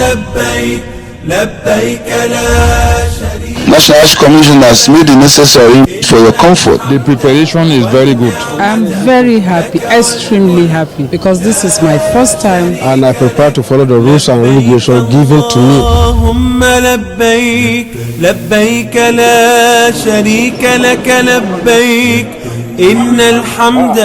لبيك لبيك لا شريك. National HAJJ Commission has made the necessary for your comfort. The preparation is very good. I'm very happy, extremely happy, because this is my first time. And I prepare to follow the rules and regulations given to me. اللهم لبيك لبيك لا شريك لك لبيك إن الحمد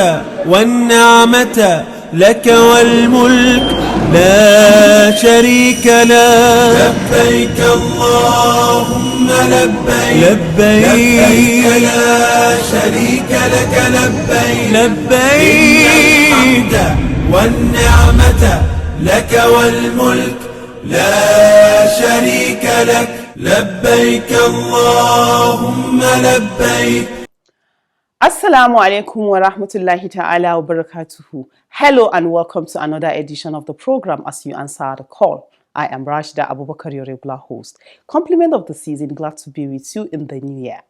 والنعمة لك والملك لا شريك له. لبيك اللهم لبيك لبيك لا شريك لك لبيك لبيك والنعمة لك والملك لا شريك لك لبيك اللهم لبيك. Assalamu alaikum wa rahmatullahi ta'ala wa barakatuhu. Hello and welcome to another edition of the program As You Answer the Call. I am Rashida Abubakar, your regular host. Compliment of the season, glad to be with you in the new year.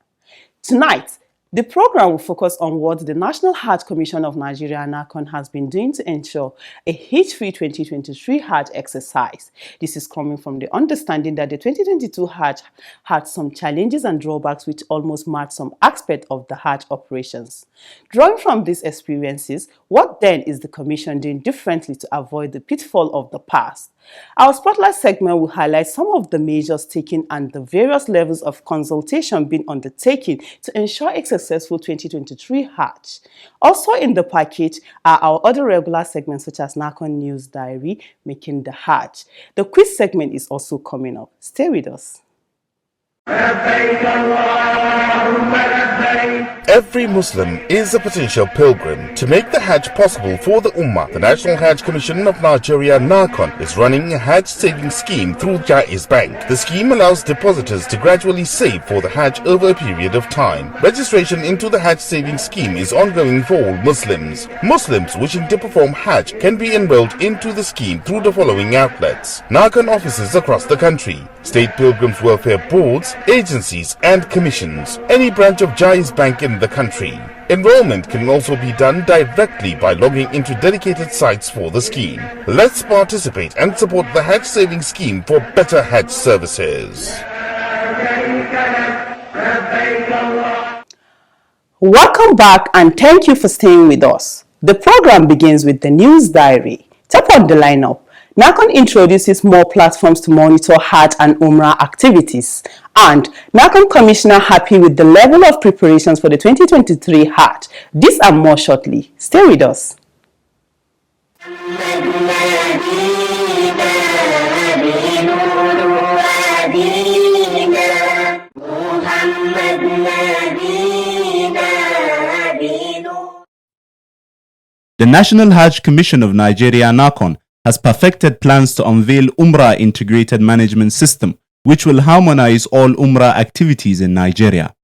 Tonight, the program will focus on what the National HAJJ Commission of Nigeria NAHCON has been doing to ensure a hitch-free 2023 HAJJ exercise. This is coming from the understanding that the 2022 HAJJ had some challenges and drawbacks which almost marred some aspect of the HAJJ operations. Drawing from these experiences, what then is the Commission doing differently to avoid the pitfall of the past? Our Spotlight segment will highlight some of the measures taken and the various levels of consultation being undertaken to ensure a successful 2023 HAJJ. Also in the package are our other regular segments such as NAHCON News Diary, Making the HAJJ. The quiz segment is also coming up. Stay with us. Every Muslim is a potential pilgrim. To make the Hajj possible for the Ummah, the National HAJJ Commission of Nigeria NAHCON is running a Hajj savings scheme through HAJJ Bank. The scheme allows depositors to gradually save for the Hajj over a period of time. Registration into the Hajj savings scheme is ongoing for all Muslims. Muslims wishing to perform Hajj can be enrolled into the scheme through the following outlets: NAHCON offices across the country, state pilgrims welfare boards, agencies and commissions, any branch of HAJJ Bank in the country. Enrollment can also be done directly by logging into dedicated sites for the scheme. Let's participate and support the Hajj savings scheme for better Hajj services. Welcome back and thank you for staying with us. The program begins with the News Diary. Top on the lineup, NAHCON introduces more platforms to monitor Hajj and Umrah activities, and NAHCON Commissioner happy with the level of preparations for the 2023 Hajj. This and more shortly. Stay with us. The National HAJJ Commission of Nigeria NAHCON has perfected plans to unveil Umrah Integrated Management System, which will harmonize all Umrah activities in Nigeria.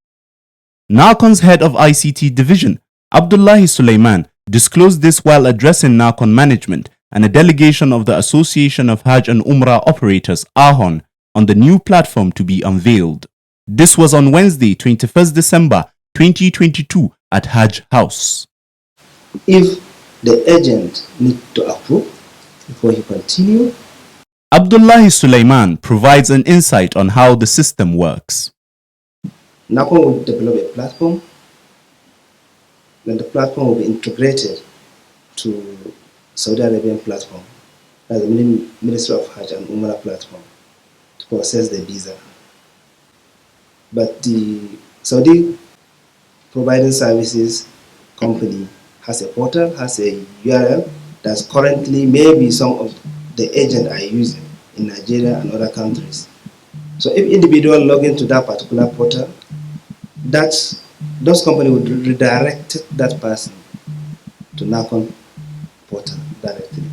NAHCON's head of ICT division, Abdullahi Sulaiman, disclosed this while addressing NAHCON management and a delegation of the Association of Hajj and Umrah Operators, AHON, on the new platform to be unveiled. This was on Wednesday, 21st December 2022 at HAJJ House. If the agent needs to approve before he continue. Abdullahi Sulaiman provides an insight on how the system works. NAHCON will develop a platform, then the platform will be integrated to Saudi Arabian platform, as the Ministry of Hajj and Umrah platform, to process the visa. But the Saudi providing services company has a portal, has a URL that's currently maybe some of the agents are using in Nigeria and other countries. So if individual log into that particular portal, those companies would redirect that person to NAHCON portal directly.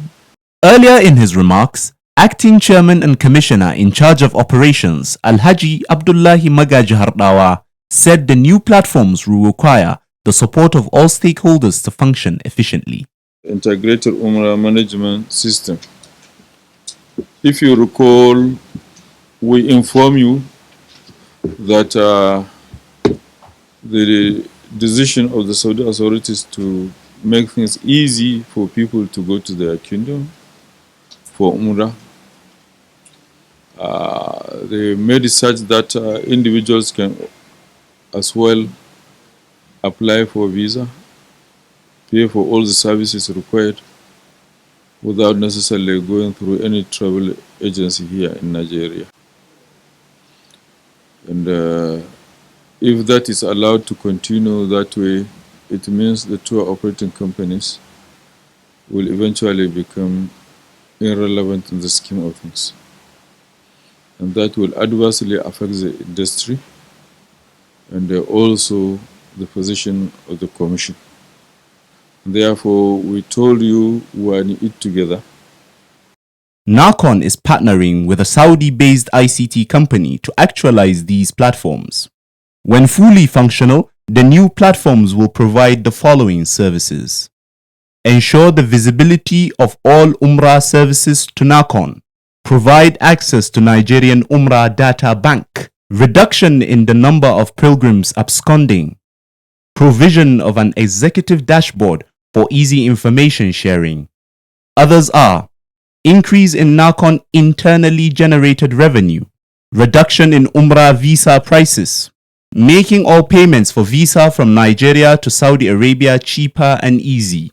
Earlier in his remarks, Acting Chairman and Commissioner in charge of operations, Alhaji Abdullahi Magaji Hardawa, said the new platforms will require the support of all stakeholders to function efficiently. Integrated Umrah Management System. If you recall, we inform you that the decision of the Saudi authorities to make things easy for people to go to their kingdom for Umrah They made it such that individuals can as well apply for visa, pay for all the services required without necessarily going through any travel agency here in Nigeria. And if that is allowed to continue that way, it means the tour operating companies will eventually become irrelevant in the scheme of things. And that will adversely affect the industry and also the position of the Commission. Therefore, we told you we are in it together. NAHCON is partnering with a Saudi-based ICT company to actualize these platforms. When fully functional, the new platforms will provide the following services: ensure the visibility of all Umrah services to NAHCON, provide access to Nigerian Umrah data bank, reduction in the number of pilgrims absconding, provision of an executive dashboard for easy information sharing. Others are increase in NAHCON internally generated revenue, reduction in Umrah visa prices, making all payments for visa from Nigeria to Saudi Arabia cheaper and easy.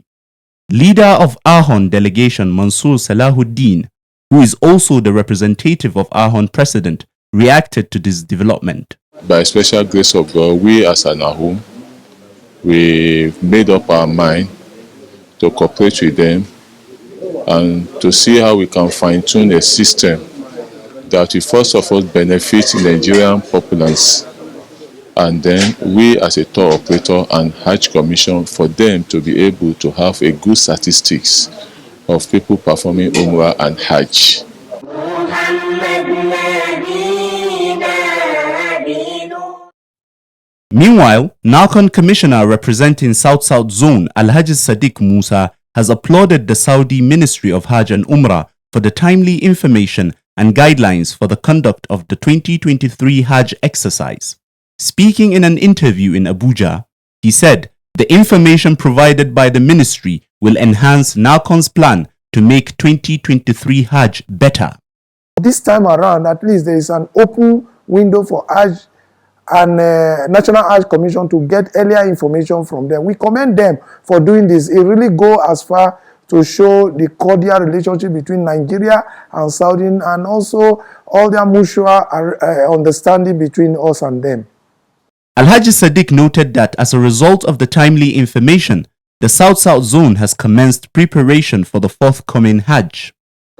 Leader of AHON delegation Mansour Salahuddin, who is also the representative of AHON president, reacted to this development. By special grace of God, we as an AHON, we made up our mind to cooperate with them and to see how we can fine-tune a system that will first of all benefit Nigerian populace, and then we as a tour operator and Hajj Commission, for them to be able to have a good statistics of people performing Umrah and Hajj. Meanwhile, NAHCON Commissioner representing South-South Zone HAJJ Sadiq Musa has applauded the Saudi Ministry of Hajj and Umrah for the timely information and guidelines for the conduct of the 2023 Hajj exercise. Speaking in an interview in Abuja, he said the information provided by the ministry will enhance NAHCON's plan to make 2023 Hajj better. This time around, at least there is an open window for Hajj and National Hajj Commission to get earlier information from them. We commend them for doing this. It really goes as far to show the cordial relationship between Nigeria and Saudi, and also all their mutual understanding between us and them. Al-Hajj Sadiq noted that as a result of the timely information, the South-South Zone has commenced preparation for the forthcoming Hajj.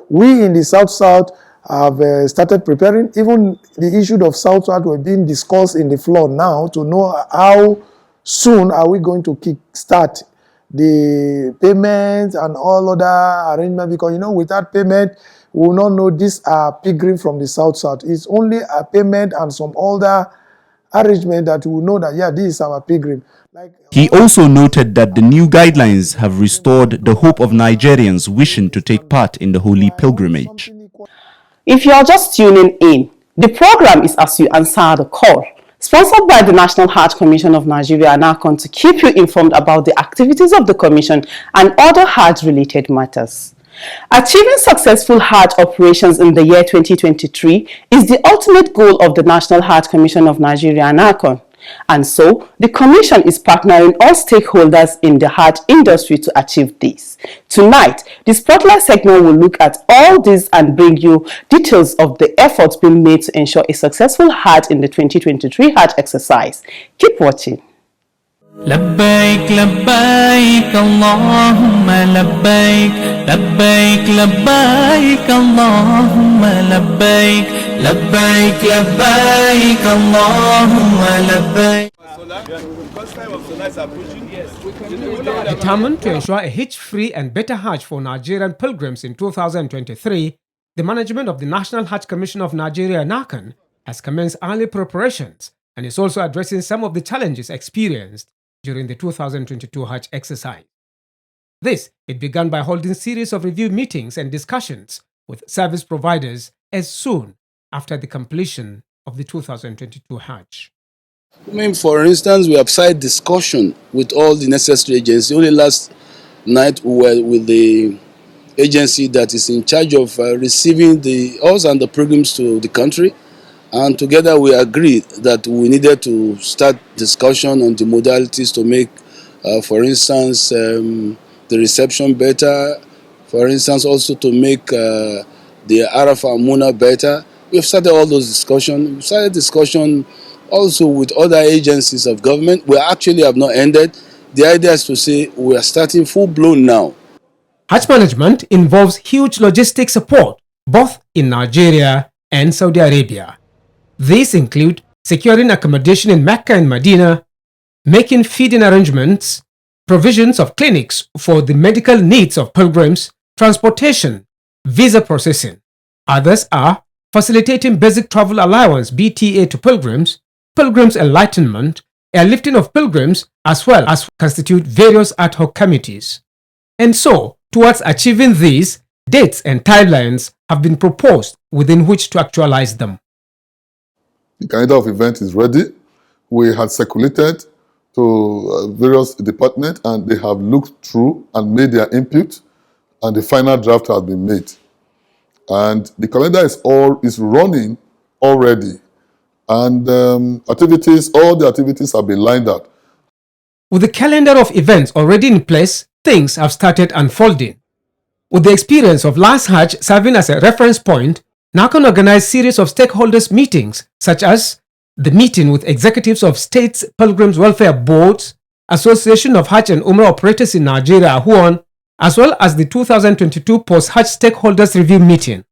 We in the South-South have started preparing. Even the issue of South-South were being discussed in the floor now to know how soon are we going to kick-start the payment and all other arrangements, because without payment we will not know these are pilgrims from the South-South. It's only a payment and some other arrangement that we will know that, yeah, this is our pilgrim. He also noted that the new guidelines have restored the hope of Nigerians wishing to take part in the holy pilgrimage. If you are just tuning in, the program is As You Answer the Call, sponsored by the National Hajj Commission of Nigeria NAHCON, to keep you informed about the activities of the Commission and other Hajj-related matters. Achieving successful Hajj operations in the year 2023 is the ultimate goal of the National Hajj Commission of Nigeria NAHCON. And so, the Commission is partnering all stakeholders in the Hajj industry to achieve this. Tonight, the Spotlight segment will look at all this and bring you details of the efforts being made to ensure a successful Hajj in the 2023 Hajj exercise. Keep watching. لبيك لبيك اللهم لبيك لبيك لبيك اللهم لبيك لبيك لبيك اللهم لبيك. Determined to ensure a hitch-free and better Hajj for Nigerian pilgrims in 2023, the management of the National Hajj Commission of Nigeria NAHCON has commenced early preparations and is also addressing some of the challenges experienced during the 2022 Hajj exercise. This, it began by holding series of review meetings and discussions with service providers as soon after the completion of the 2022 Hajj. For instance, we have side discussion with all the necessary agencies. Only last night we were with the agency that is in charge of receiving us and the pilgrims to the country. And together we agreed that we needed to start discussion on the modalities to make, for instance, the reception better. For instance, also to make the Arafah Muna better. We've started all those discussions. We've started discussion also with other agencies of government. We actually have not ended. The idea is to say we are starting full-blown now. Hajj management involves huge logistic support both in Nigeria and Saudi Arabia. These include securing accommodation in Mecca and Medina, making feeding arrangements, provisions of clinics for the medical needs of pilgrims, transportation, visa processing. Others are facilitating basic travel allowance BTA to pilgrims, pilgrims enlightenment, airlifting of pilgrims, as well as constitute various ad hoc committees. And so, towards achieving these, dates and timelines have been proposed within which to actualize them. The calendar of event is ready. We had circulated to various departments and they have looked through and made their input and the final draft has been made. And the calendar is running already. And all the activities have been lined up. With the calendar of events already in place, things have started unfolding. With the experience of last Hajj serving as a reference point, NAHCON organized a series of stakeholders meetings such as the meeting with executives of states' pilgrims welfare boards, Association of Hajj and Umrah operators in Nigeria (HAJJ), as well as the 2022 post-Hajj stakeholders review meeting.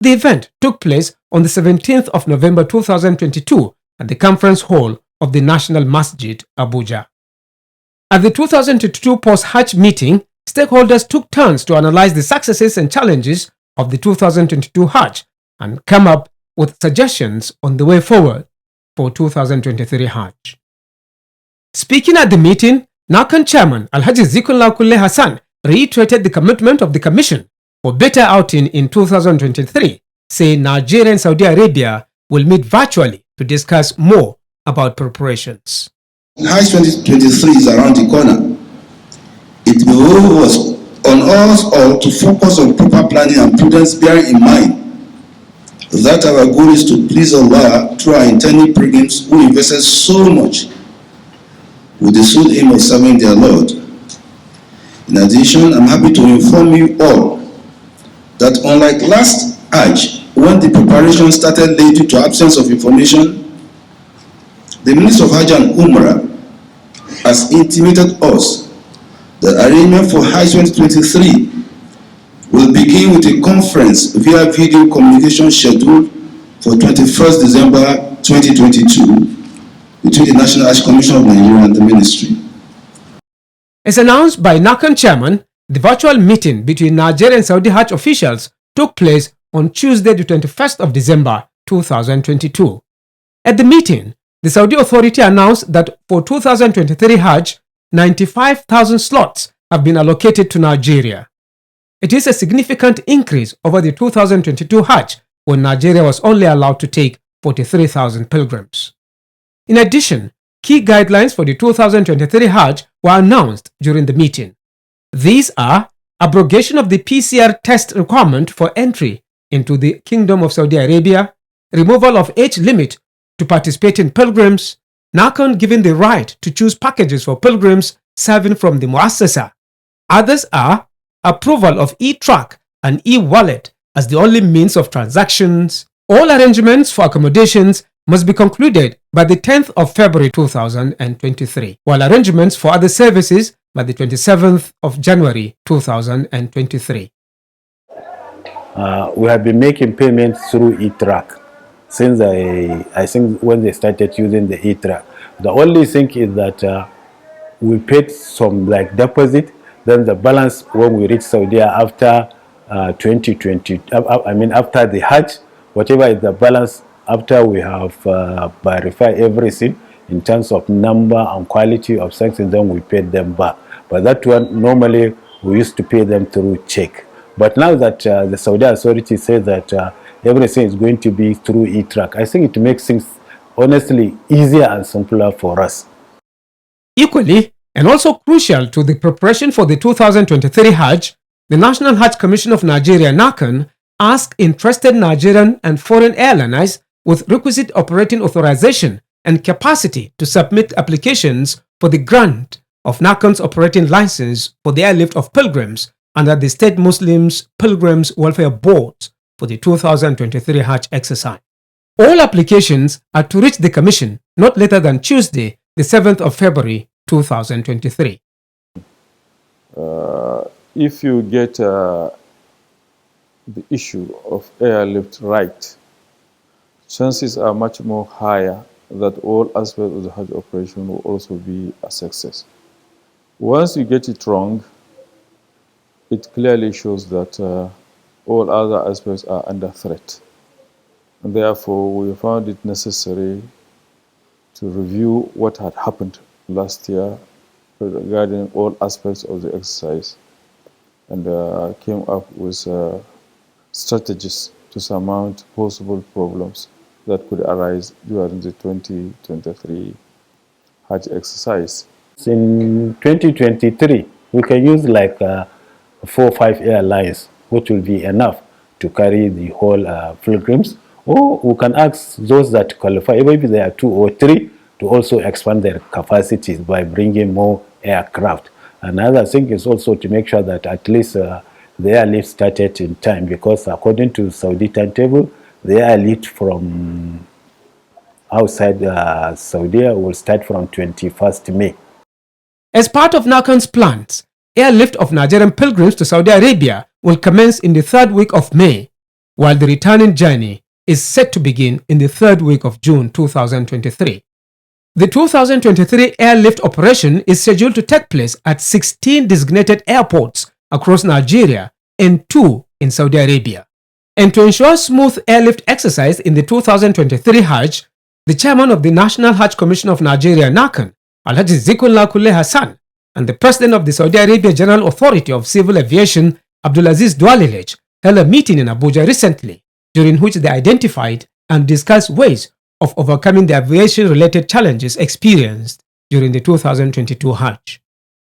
The event took place on the 17th of November 2022 at the conference hall of the National Masjid, Abuja. At the 2022 post-Hajj meeting, stakeholders took turns to analyze the successes and challenges of the 2022 Hajj and come up with suggestions on the way forward for 2023 Hajj. Speaking at the meeting, NAHCON Chairman Al-HAJJ Zikrullah Kulle Hassan reiterated the commitment of the Commission for better outing in 2023, saying Nigeria and Saudi Arabia will meet virtually to discuss more about preparations. Hajj 2023 is around the corner. It behooves on us all to focus on proper planning and prudence, bearing in mind that our goal is to please Allah through our intended pilgrims who invested so much with the sole aim of serving their Lord. In addition, I'm happy to inform you all that unlike last Hajj, when the preparation started late due to absence of information, the Minister of Hajj and Umrah has intimated us that arrangement for Hajj 2023 will begin with a conference via video communication scheduled for 21st December 2022 between the National Hajj Commission of Nigeria and the Ministry. As announced by NAHCON Chairman, the virtual meeting between Nigeria and Saudi Hajj officials took place on Tuesday, the 21st of December 2022. At the meeting, the Saudi authority announced that for 2023 Hajj, 95,000 slots have been allocated to Nigeria. It is a significant increase over the 2022 Hajj, when Nigeria was only allowed to take 43,000 pilgrims. In addition, key guidelines for the 2023 Hajj were announced during the meeting. These are abrogation of the PCR test requirement for entry into the Kingdom of Saudi Arabia, removal of age limit to participate in pilgrims, NAHCON giving the right to choose packages for pilgrims serving from the Muassasa. Others are approval of e-track and e-wallet as the only means of transactions. All arrangements for accommodations must be concluded by the 10th of February 2023, while arrangements for other services by the 27th of January 2023. We have been making payments through e-track since I think when they started using the e-track. The only thing is that we paid some like deposit, then the balance when we reach Saudi after 2020, after the Hajj, whatever is the balance after we have verified everything in terms of number and quality of sanctions, then we paid them back. But that one, normally we used to pay them through check. But now that the Saudi authority says that everything is going to be through e-track, I think it makes things honestly easier and simpler for us. Equally, and also crucial to the preparation for the 2023 Hajj, the National Hajj Commission of Nigeria NAHCON asked interested Nigerian and foreign airliners with requisite operating authorization and capacity to submit applications for the grant of NAHCON's operating license for the airlift of pilgrims under the State Muslims Pilgrims Welfare Board for the 2023 Hajj exercise. All applications are to reach the Commission not later than Tuesday, the 7th of February 2023. If you get the issue of airlift right, chances are much more higher that all aspects of the Hajj operation will also be a success. Once you get it wrong, it clearly shows that all other aspects are under threat. And therefore, we found it necessary to review what had happened last year regarding all aspects of the exercise, and came up with strategies to surmount possible problems that could arise during the 2023 Hajj exercise. In 2023, we can use like 4 or 5 airlines, which will be enough to carry the whole pilgrims. Or we can ask those that qualify, maybe there are 2 or 3, to also expand their capacities by bringing more aircraft. Another thing is also to make sure that at least the airlift started in time, because according to Saudi timetable, the airlift from outside Saudi will start from 21st May. As part of NAHCON's plans, airlift of Nigerian pilgrims to Saudi Arabia will commence in the 3rd week of May, while the returning journey is set to begin in the 3rd week of June 2023. The 2023 airlift operation is scheduled to take place at 16 designated airports across Nigeria and 2 in Saudi Arabia. And to ensure smooth airlift exercise in the 2023 Hajj, the chairman of the National Hajj Commission of Nigeria NAHCON, HAJJ Zikrullah Kulle Hassan, and the president of the Saudi Arabia General Authority of Civil Aviation, Abdulaziz Doualilej, held a meeting in Abuja recently, during which they identified and discussed ways of overcoming the aviation-related challenges experienced during the 2022 Hajj.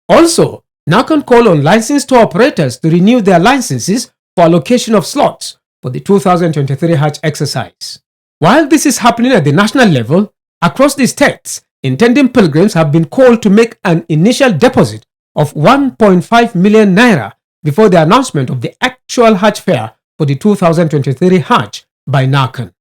Also, NAHCON called on licensed tour operators to renew their licenses for allocation of slots for the 2023 Hajj exercise. While this is happening at the national level, across the states, intending pilgrims have been called to make an initial deposit of 1.5 million naira before the announcement of the actual Hajj fare for the 2023 Hajj by NAHCON.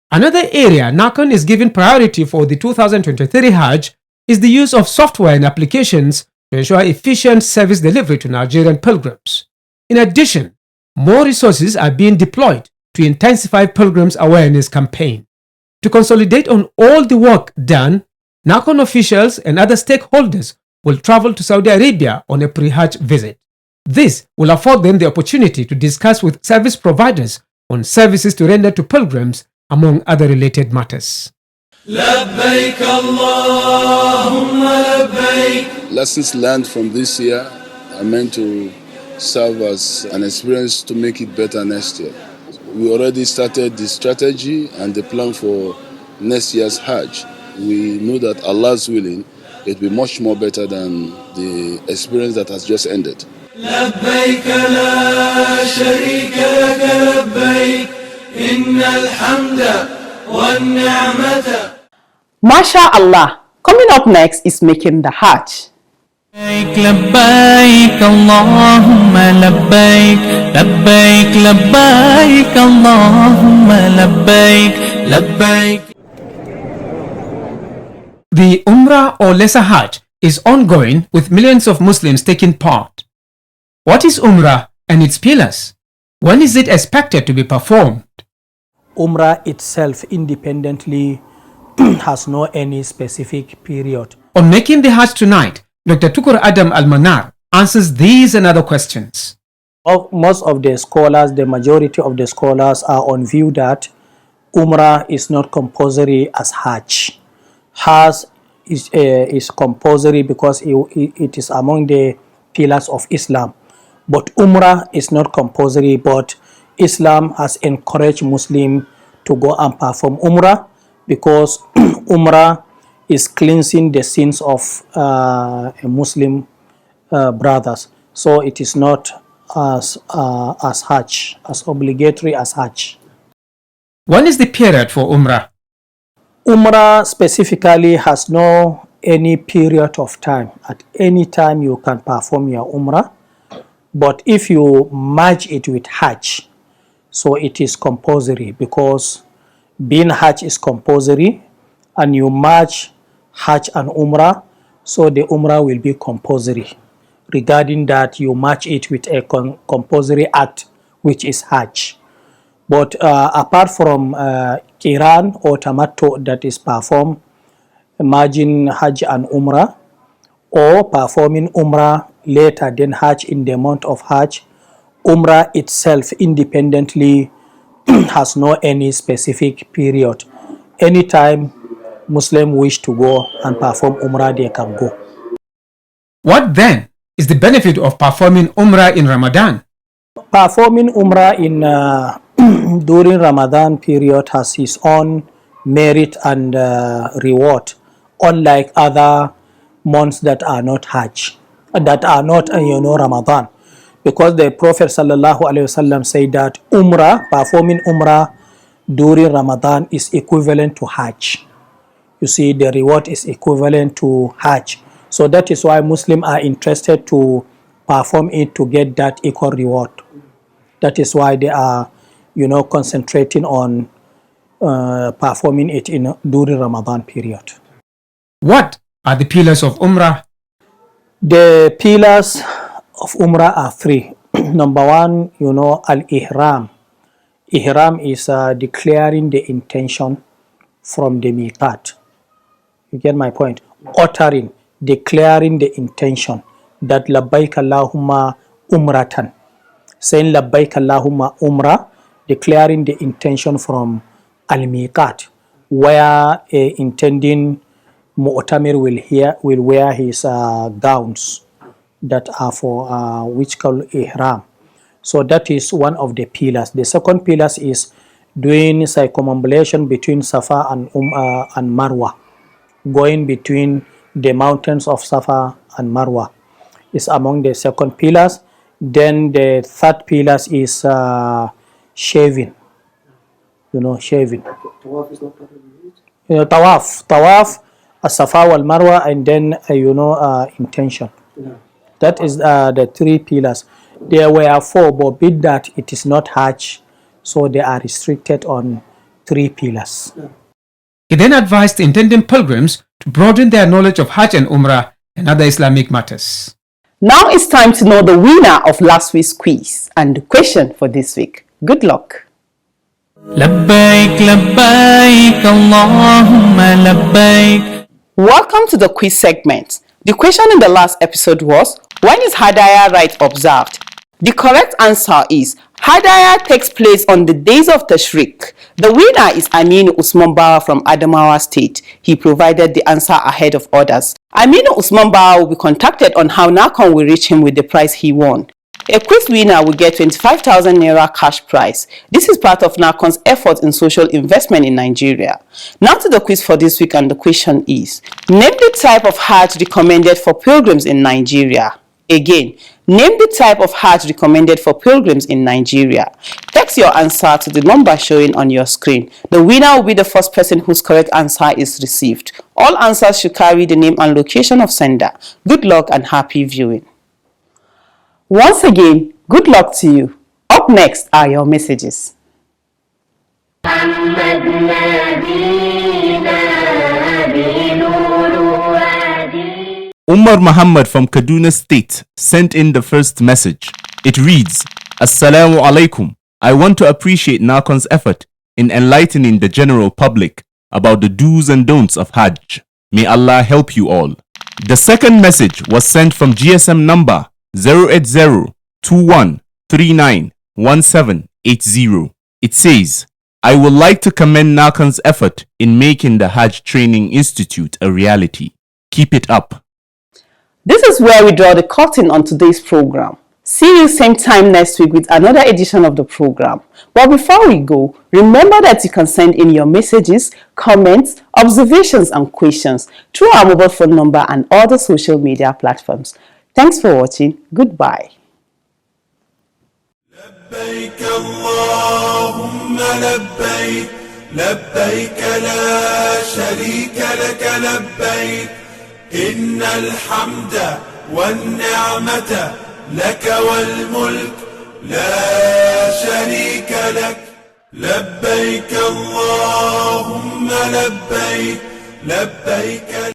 Another area NAHCON is giving priority for the 2023 Hajj is the use of software and applications to ensure efficient service delivery to Nigerian pilgrims. In addition, more resources are being deployed to intensify pilgrims' awareness campaign. To consolidate on all the work done, NAHCON officials and other stakeholders will travel to Saudi Arabia on a pre-Hajj visit. This will afford them the opportunity to discuss with service providers on services to render to pilgrims, among other related matters. لبيك اللهم لبيك. Lessons learned from this year are meant to serve as an experience to make it better next year. We already started the strategy and the plan for next year's Hajj. We know that Allah's willing, it will be much more better than the experience that has just ended. لبيك لا شريك لك لبيك إن الحمد والنعمة. Masha Allah. Coming up next is making the Hajj. لبيك لبيك اللهم لبيك لبيك لبيك اللهم لبيك لبيك. The Umrah or Lesser Hajj is ongoing with millions of Muslims taking part. What is Umrah and its pillars? When is it expected to be performed? Umrah itself independently has no any specific period. On Making the Hajj tonight, Dr. Tukur Adam Al-Manar answers these and other questions. Most of the scholars, the majority of the scholars are on view that Umrah is not compulsory as Hajj. Hajj is compulsory because it is among the pillars of Islam. But Umrah is not compulsory, but Islam has encouraged Muslims to go and perform Umrah because Umrah is cleansing the sins of Muslim brothers. So it is not as Hajj, as obligatory as Hajj. When is the period for Umrah? Umrah specifically has no any period of time. At any time you can perform your Umrah, but if you merge it with Hajj, so it is compulsory, because being Hajj is compulsory and you merge Hajj and Umrah, so the Umrah will be compulsory. Regarding that, you match it with a compulsory act, which is Hajj. But apart from Qiran or Tamattu that is performed, merging Hajj and Umrah, or performing Umrah later than Hajj in the month of Hajj, Umrah itself independently has no any specific period. Anytime Muslim wish to go and perform Umrah, they can go. What then is the benefit of performing Umrah in Ramadan? Performing Umrah in during Ramadan period has its own merit and reward, unlike other months that are not Hajj, that are not Ramadan, because the Prophet sallallahu alaihi wasallam said that Umrah, performing Umrah during Ramadan is equivalent to Hajj. You see, the reward is equivalent to Hajj. So that is why Muslims are interested to perform it to get that equal reward. That is why they are, concentrating on performing it during Ramadan period. What are the pillars of Umrah? The pillars of Umrah are three. Number one, Al-Ihram. Ihram is declaring the intention from the miqat. You get my point? Uttering, declaring the intention that labbaik Allahumma umratan. Saying labbaik Allahumma umrah, declaring the intention from al-miqat, where a intending mu'tamir will wear his gowns that are for which called ihram. So that is one of the pillars. The second pillar is doing circumambulation between Safa and Marwa, going between the mountains of Safa and Marwa is among the second pillars. Then the third pillar is shaving. Shaving. Tawaf, Safa wal Marwa, and then intention. That is the three pillars. There were four, but with that it is not Hajj, so they are restricted on three pillars. He then advised intending pilgrims to broaden their knowledge of Hajj and Umrah and other Islamic matters. Now it's time to know the winner of last week's quiz and the question for this week. Good luck. لبيك لبيك اللهم لبيك. Welcome to the quiz segment. The question in the last episode was, when is Hadaya rite observed? The correct answer is, Hadaya takes place on the days of Tashriq. The winner is Aminu Usman Bawa from Adamawa State. He provided the answer ahead of others. Aminu Usman Bawa will be contacted on how NAHCON will reach him with the prize he won. A quiz winner will get 25,000 Naira cash prize. This is part of NAHCON's effort in social investment in Nigeria. Now to the quiz for this week, and the question is, name the type of Hajj recommended for pilgrims in Nigeria. Again, name the type of Hajj recommended for pilgrims in Nigeria. Text your answer to the number showing on your screen. The winner will be the first person whose correct answer is received. All answers should carry the name and location of sender. Good luck and happy viewing. Once again, good luck to you. Up next are your messages. Umar Muhammad from Kaduna State sent in the first message. It reads, Assalamu alaikum. I want to appreciate NAHCON's effort in enlightening the general public about the do's and don'ts of Hajj. May Allah help you all. The second message was sent from GSM number 080-2139-1780. It says, I would like to commend NAHCON's effort in making the Hajj Training Institute a reality. Keep it up. This is where we draw the curtain on today's program. See you same time next week with another edition of the program. But before we go, remember that you can send in your messages, comments, observations and questions through our mobile phone number and other social media platforms. Thanks for watching. Goodbye. لبيك اللهم لبيك لبيك لا شريك لك لبيك إن الحمد والنعمة لك والملك لا شريك لك لبيك اللهم لبيك لبيك